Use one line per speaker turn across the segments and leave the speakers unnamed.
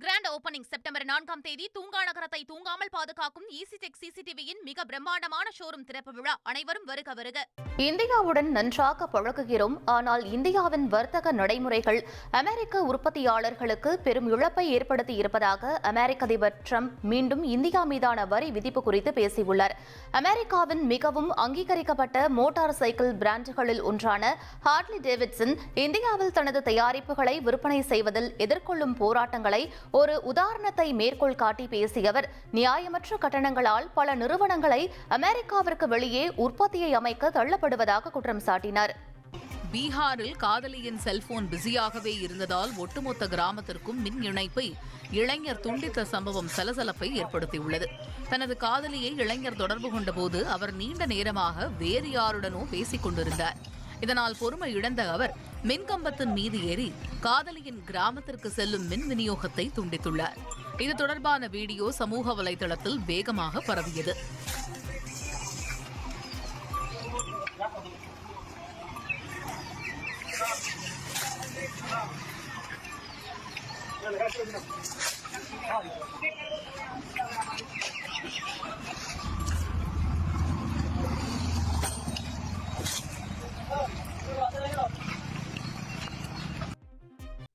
Grand opening September 4ஆம் தேதி தூங்கா நகரத்தை தூங்காமல் பாதுகாக்கும் ஈசிடெக் சிசிடிவியின் மிக பிரம்மாண்டமான ஷோரூம் திறப்பு விழா. அனைவரும் வருக வருக.
இந்தியாவுடன் நன்றாக பழகுகிறோம். ஆனால் இந்தியாவின் வர்த்தக நடைமுறைகள் அமெரிக்க உற்பத்தியாளர்களுக்கு பெரும் இழப்பை ஏற்படுத்தி இருப்பதாக அமெரிக்க அதிபர் டிரம்ப் மீண்டும் இந்தியா மீதான வரி விதிப்பு குறித்து பேசியுள்ளார். அமெரிக்காவின் மிகவும் அங்கீகரிக்கப்பட்ட மோட்டார் சைக்கிள் பிராண்டுகளில் ஒன்றான ஹார்லி டேவிட்சன் இந்தியாவில் தனது தயாரிப்புகளை விற்பனை செய்வதில் எதிர்கொள்ளும் போராட்டங்களை ஒரு உதாரணத்தை மேற்கோள் காட்டி பேசிய அவர், நியாயமற்ற கட்டணங்களால் பல நிறுவனங்களை அமெரிக்காவிற்கு வெளியே உற்பத்தியை அமைக்க தள்ளப்படுவதாக குற்றம் சாட்டினார்.
பீகாரில் காதலியின் செல்போன் பிஸியாகவே இருந்ததால் ஒட்டுமொத்த கிராமத்திற்கும் மின் இணைப்பை இளைஞர் துண்டித்த சம்பவம் சலசலப்பை ஏற்படுத்தியுள்ளது. தனது காதலியை இளைஞர் தொடர்பு கொண்டபோது அவர் நீண்ட நேரமாக வேறு யாருடனோ பேசிக் கொண்டிருந்தார். இதனால் பொறுமை இழந்த அவர் மின்கம்பத்தின் மீது ஏறி காதலியின் கிராமத்திற்கு செல்லும் மின் விநியோகத்தை துண்டித்துள்ளார். இது தொடர்பான வீடியோ சமூக வலைதளத்தில் வேகமாக பரவியது.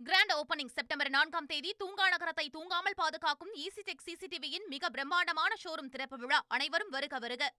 கிராண்ட் ஓபனிங் செப்டம்பர் 4ஆம் தேதி தூங்கா நகரத்தை தூங்காமல் பாதுகாக்கும் ஈசிடெக் சிசிடிவியின் மிக பிரம்மாண்டமான ஷோரூம் திறப்பு விழா. அனைவரும் வருக வருக.